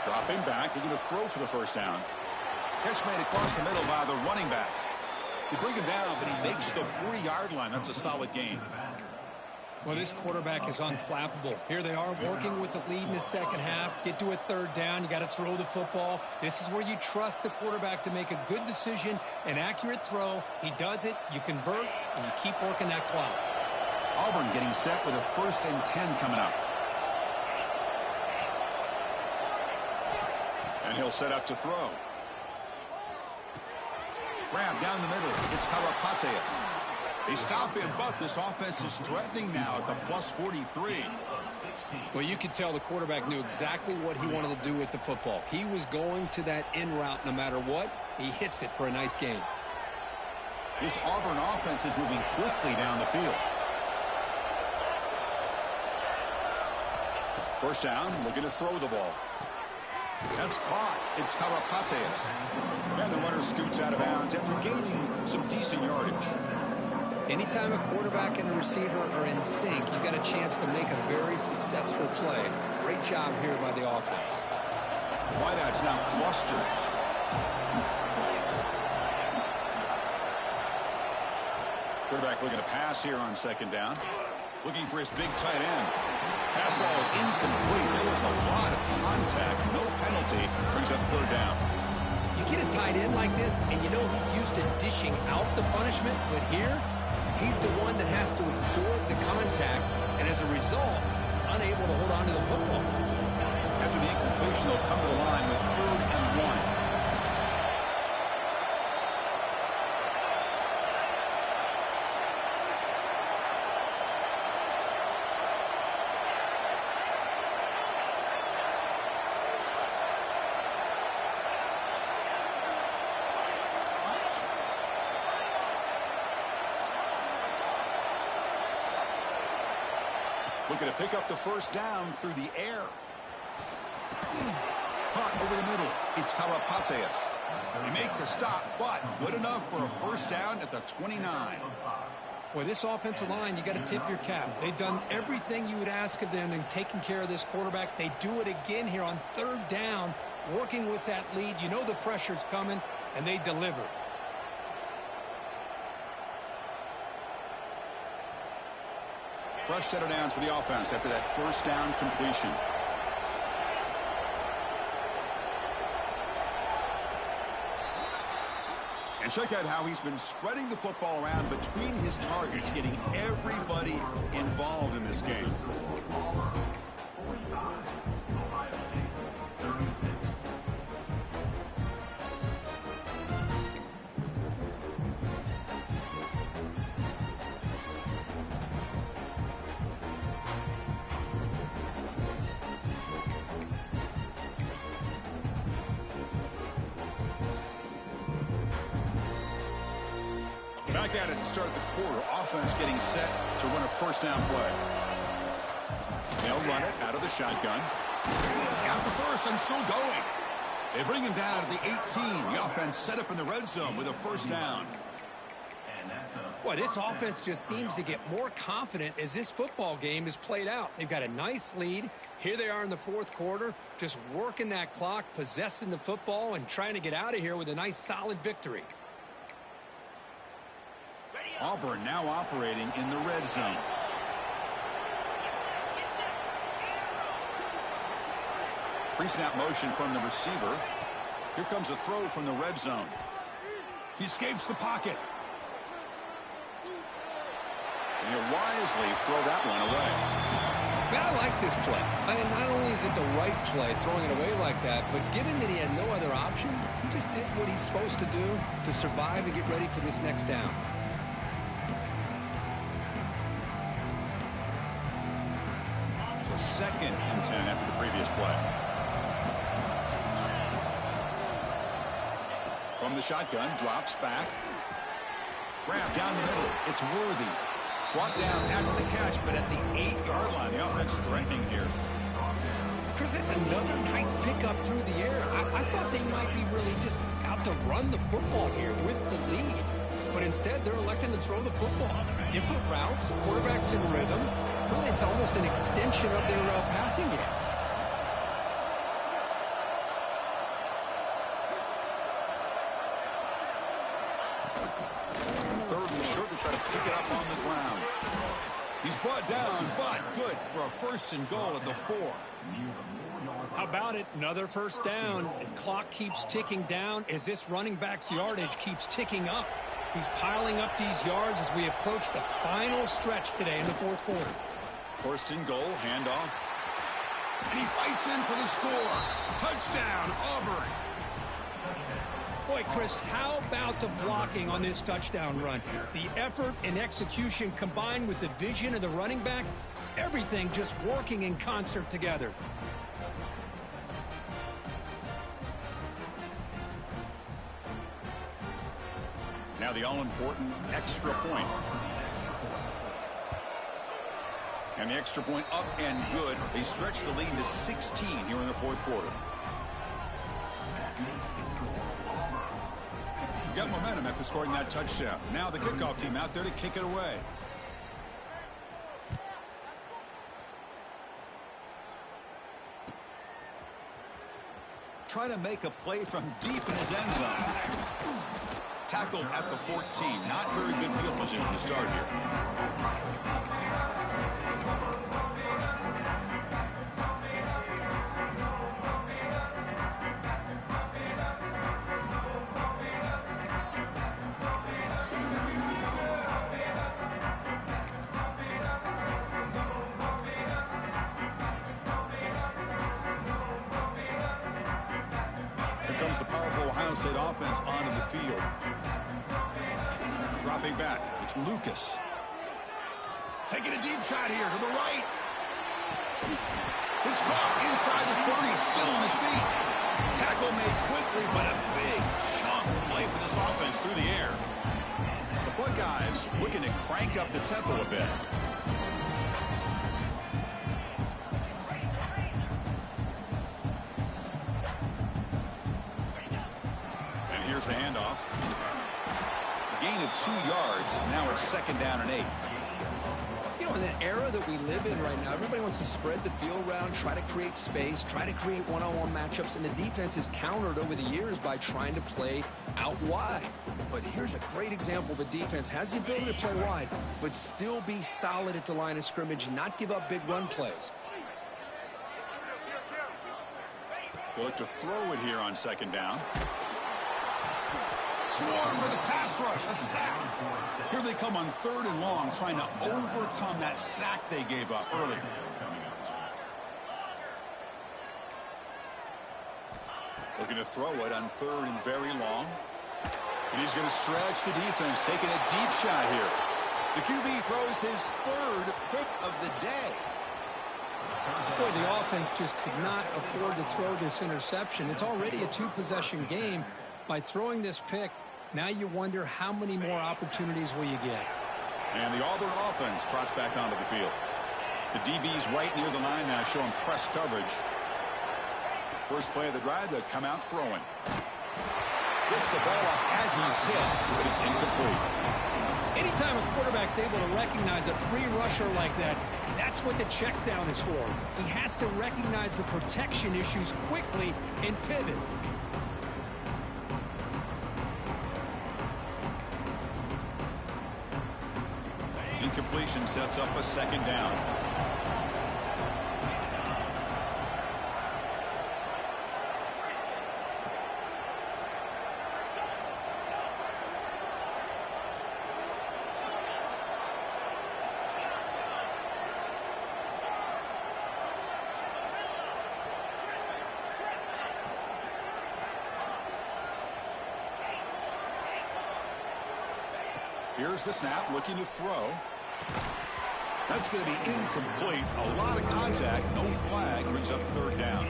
Dropping back, looking to throw for the 1st down. Catch made across the middle by the running back. They bring him down, but he makes the 40-yard line. That's a solid gain. Well, this quarterback is unflappable. Here they are working with the lead in the 2nd half. Get to a 3rd down. You got to throw the football. This is where you trust the quarterback to make a good decision, an accurate throw. He does it, you convert, and you keep working that clock. Auburn getting set with a 1st and 10 coming up. And he'll set up to throw. Grab down the middle. It's Karapateas. They stop him, but this offense is threatening now at the plus 43. Well, you could tell the quarterback knew exactly what he wanted to do with the football. He was going to that in route no matter what. He hits it for a nice gain. This Auburn offense is moving quickly down the field. 1st down, looking to throw the ball. That's caught. It's Karapateas. And the runner scoots out of bounds after gaining some decent yardage. Anytime a quarterback and a receiver are in sync, you got a chance to make a very successful play. Great job here by the offense. Wideouts now clustered. Quarterback looking to pass here on second down. Looking for his big tight end. Pass ball is incomplete. There was a lot of contact. No penalty. Brings up third down. You get a tight end like this, and you know he's used to dishing out the punishment, but here, he's the one that has to absorb the contact, and as a result, he's unable to hold on to the football. After the incompletion, they'll come to the line with 3rd and 1. Looking to pick up the first down through the air. Caught over the middle. It's Karapateas. They make the stop, but good enough for a first down at the 29. Boy, this offensive line, you got to tip your cap. They've done everything you would ask of them in taking care of this quarterback. They do it again here on 3rd down, working with that lead. You know the pressure's coming, and they deliver. Fresh set of downs for the offense after that first down completion. And check out how he's been spreading the football around between his targets, getting everybody involved in this game. Back at it to start the quarter. Offense getting set to run a first down play. They'll run it out of the shotgun. He's got the first and still going. They bring him down at the 18. The offense set up in the red zone with a first down. Boy, this offense just seems to get more confident as this football game is played out. They've got a nice lead. Here they are in the 4th quarter, just working that clock, possessing the football, and trying to get out of here with a nice, solid victory. Auburn now operating in the red zone. Pre-snap motion from the receiver. Here comes a throw from the red zone. He escapes the pocket. And he'll wisely throw that one away. Man, I like this play. I mean, not only is it the right play, throwing it away like that, but given that he had no other option, he just did what he's supposed to do to survive and get ready for this next down. So 2nd and 10 after the previous play. From the shotgun, drops back. Grab down the middle. It's Worthy. Brought down after the catch, but at the 8-yard line. The offense threatening here. Chris, that's another nice pickup through the air. I thought they might be really just out to run the football here with the lead. But instead, they're electing to throw the football. Different routes, quarterbacks in rhythm. Really, it's almost an extension of their passing game. Third and short to try to pick it up on the ground. He's brought down, but good for a 1st and goal at the 4. How about it? Another first down. The clock keeps ticking down as this running back's yardage keeps ticking up. He's piling up these yards as we approach the final stretch today in the 4th quarter. 1st and goal, handoff. And he fights in for the score. Touchdown, Auburn. Boy, Chris, how about the blocking on this touchdown run? The effort and execution combined with the vision of the running back, everything just working in concert together. Now the all-important extra point. And the extra point up and good. They stretch the lead to 16 here in the 4th quarter. got momentum after scoring that touchdown. Now the kickoff team out there to kick it away. Try to make a play from deep in his end zone. Tackled at the 14. Not very good field position to start here. Comes the powerful Ohio State offense onto the field. Dropping back, it's Lucas. Taking a deep shot here to the right. It's caught inside the 30, still on his feet. Tackle made quickly, but a big chunk play for this offense through the air. The Buckeyes looking to crank up the tempo a bit. Here's the handoff. A gain of 2 yards. Now it's 2nd down and 8. You know, in that era that we live in right now, everybody wants to spread the field around, try to create space, try to create one-on-one matchups, and the defense is countered over the years by trying to play out wide. But here's a great example. The defense has the ability to play wide, but still be solid at the line of scrimmage, not give up big run plays. They'll look to throw it here on 2nd down. Swarmed with a pass rush, a sack. Here they come on 3rd and long, trying to overcome that sack they gave up earlier. Looking to throw it on 3rd and very long. And he's going to stretch the defense, taking a deep shot here. The QB throws his 3rd pick of the day. Boy, the offense just could not afford to throw this interception. It's already a 2-possession game. By throwing this pick, now you wonder how many more opportunities will you get. And the Auburn offense trots back onto the field. The DB's right near the line now, showing press coverage. First play of the drive, they'll come out throwing. Gets the ball off as he's hit, but it's incomplete. Anytime a quarterback's able to recognize a free rusher like that, that's what the check down is for. He has to recognize the protection issues quickly and pivot. Incompletion sets up a 2nd down. Here's the snap, looking to throw. That's going to be incomplete. A lot of contact, no flag, brings up 3rd down.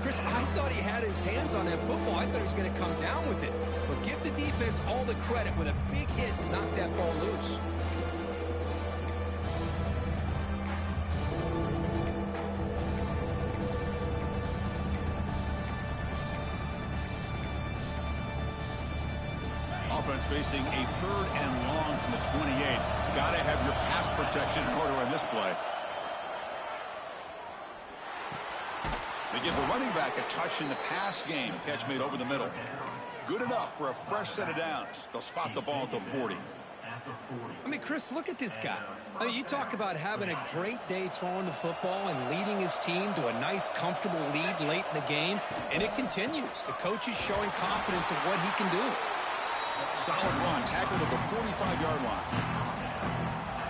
Chris, I thought he had his hands on that football. I thought he was going to come down with it. But give the defense all the credit with a big hit to knock that ball loose. Offense facing a 3rd and long from the 28. Got to have your pass protection in order in this play. They give the running back a touch in the pass game. Catch made over the middle. Good enough for a fresh set of downs. They'll spot the ball at the 40. I mean, Chris, look at this guy. I mean, you talk about having a great day throwing the football and leading his team to a nice, comfortable lead late in the game, and it continues. The coach is showing confidence of what he can do. Solid run, tackled at the 45-yard line.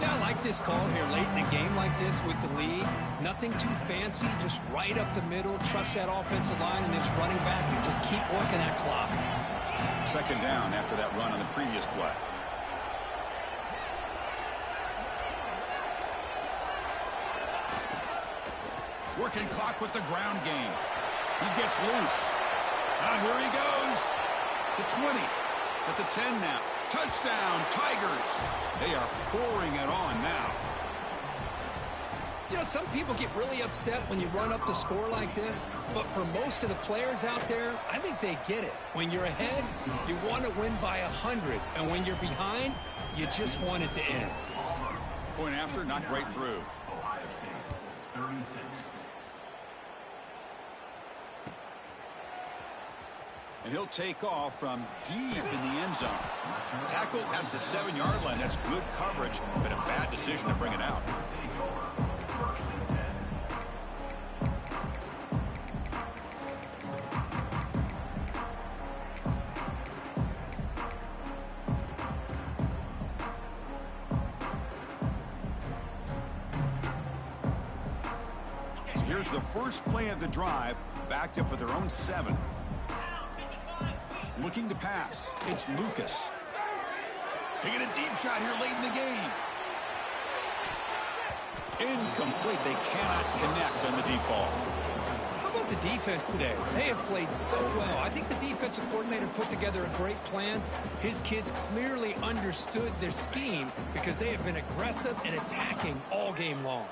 Yeah, I like this call here late in the game like this with the lead. Nothing too fancy, just right up the middle. Trust that offensive line and this running back and just keep working that clock. 2nd down after that run on the previous play. Working clock with the ground game. He gets loose. Now here he goes. The 20. At the 10 now. Touchdown, Tigers. They are pouring it on now. You know, some people get really upset when you run up the score like this, but for most of the players out there, I think they get it. When you're ahead, you want to win by 100, and when you're behind, you just want it to end. Point after, knocked right through. Ohio State, 36. And he'll take off from deep in the end zone. Tackle at the 7-yard line. That's good coverage, but a bad decision to bring it out. So here's the first play of the drive, backed up with their own 7. Looking to pass. It's Lucas. Taking a deep shot here late in the game. Incomplete. They cannot connect on the deep ball. How about the defense today? They have played so well. I think the defensive coordinator put together a great plan. His kids clearly understood their scheme because they have been aggressive and attacking all game long.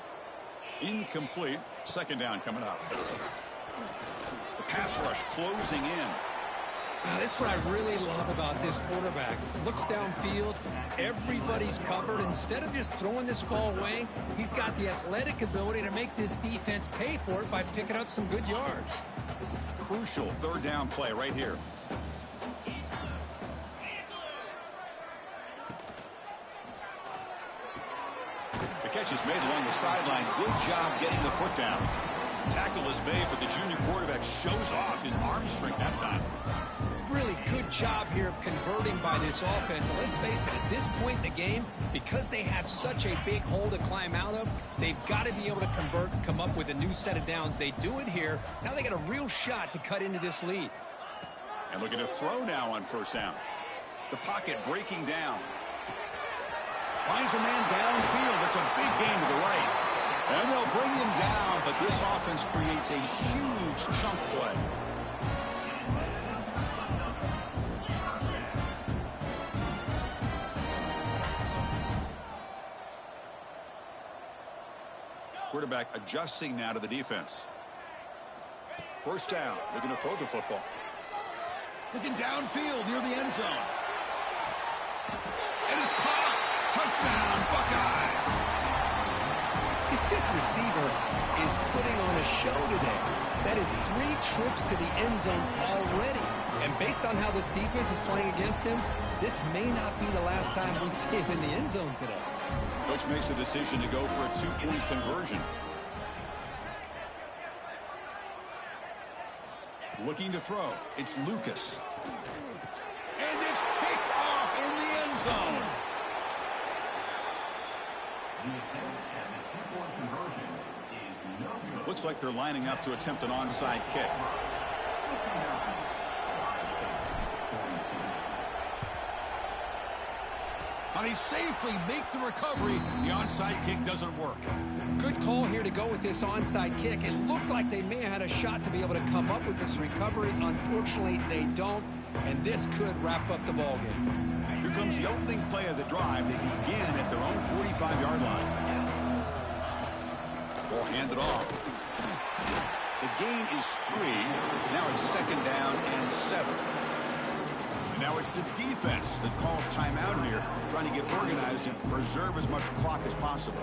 Incomplete. Second down coming up. The pass rush closing in. That's what I really love about this quarterback. Looks downfield, everybody's covered. Instead of just throwing this ball away, he's got the athletic ability to make this defense pay for it by picking up some good yards. Crucial third down play right here. The catch is made along the sideline. Good job getting the foot down. Tackle is made, but the junior quarterback shows off his arm strength that time. Really good job here of converting by this offense. And let's face it, at this point in the game, because they have such a big hole to climb out of, they've got to be able to convert and come up with a new set of downs. They do it here. Now they got a real shot to cut into this lead. And looking to throw now on first down. The pocket breaking down. Finds a man downfield. It's a big gain to the right. And they'll bring him down, but this offense creates a huge chunk play. Quarterback adjusting now to the defense. First down. Looking to throw the football. Looking downfield near the end zone. And it's caught. Touchdown, Buckeyes. This receiver is putting on a show today. That is 3 trips to the end zone already. And based on how this defense is playing against him, this may not be the last time we see him in the end zone today. Coach makes the decision to go for a 2-point conversion. Looking to throw. It's Lucas. And it's picked off in the end zone. The attempt at the 2-point conversion is no good. Looks like they're lining up to attempt an onside kick. And they safely make the recovery. The onside kick doesn't work. Good call here to go with this onside kick. It looked like they may have had a shot to be able to come up with this recovery. Unfortunately, they don't, and this could wrap up the ballgame. Here comes the opening play of the drive. They begin at their own 45-yard line. Ball handed off. The gain is 3. Now it's second down and 7. And now it's the defense that calls timeout here, trying to get organized and preserve as much clock as possible.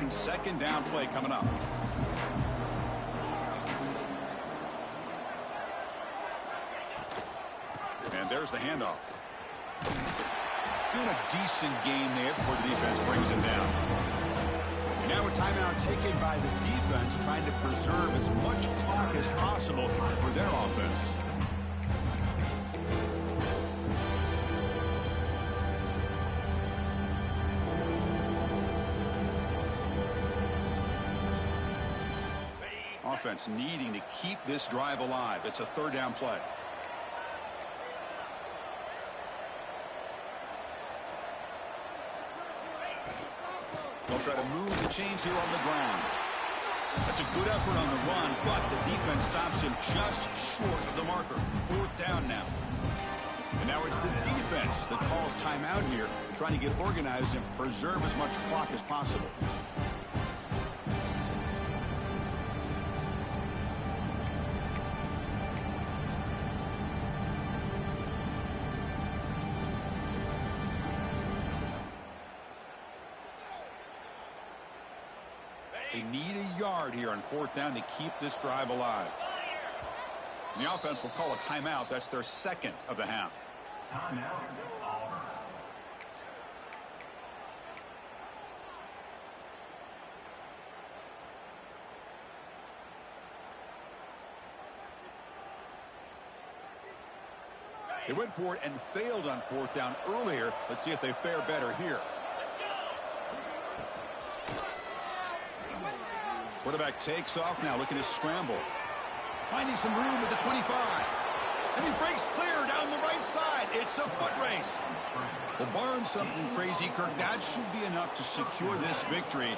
Second down play coming up. And there's the handoff. And a decent gain there before the defense brings him down. Now a timeout taken by the defense, trying to preserve as much clock as possible for their offense. Offense needing to keep this drive alive. It's a third down play. They'll try to move the chains here on the ground. That's a good effort on the run, but the defense stops him just short of the marker. 4th down now. And now it's the defense that calls timeout here, trying to get organized and preserve as much clock as possible. They need a yard here on 4th down to keep this drive alive. And the offense will call a timeout. That's their 2nd of the half. Timeout, Auburn. They went for it and failed on 4th down earlier. Let's see if they fare better here. Quarterback takes off now, looking to scramble. Finding some room at the 25. And he breaks clear down the right side. It's a foot race. Well, barring something crazy, Kirk, that should be enough to secure this victory.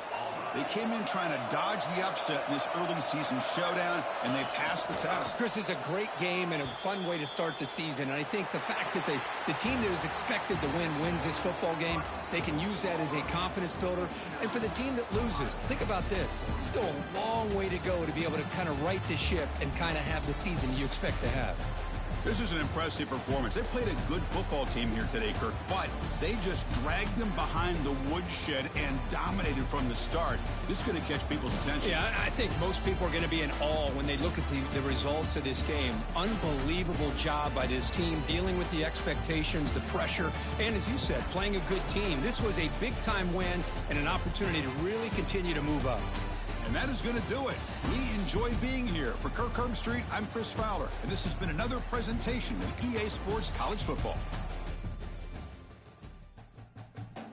They came in trying to dodge the upset in this early season showdown, and they passed the test. Chris, is a great game and a fun way to start the season. And I think the fact that the team that was expected to win wins this football game, they can use that as a confidence builder. And for the team that loses, think about this. Still a long way to go to be able to kind of right the ship and kind of have the season you expect to have. This is an impressive performance. They played a good football team here today, Kirk, but they just dragged them behind the woodshed and dominated from the start. This is going to catch people's attention. Yeah, I think most people are going to be in awe when they look at the results of this game. Unbelievable job by this team, dealing with the expectations, the pressure, and as you said, playing a good team. This was a big-time win and an opportunity to really continue to move up. And that is going to do it. We enjoy being here. For Kirk Herbstreit, I'm Chris Fowler, and this has been another presentation of EA Sports College Football.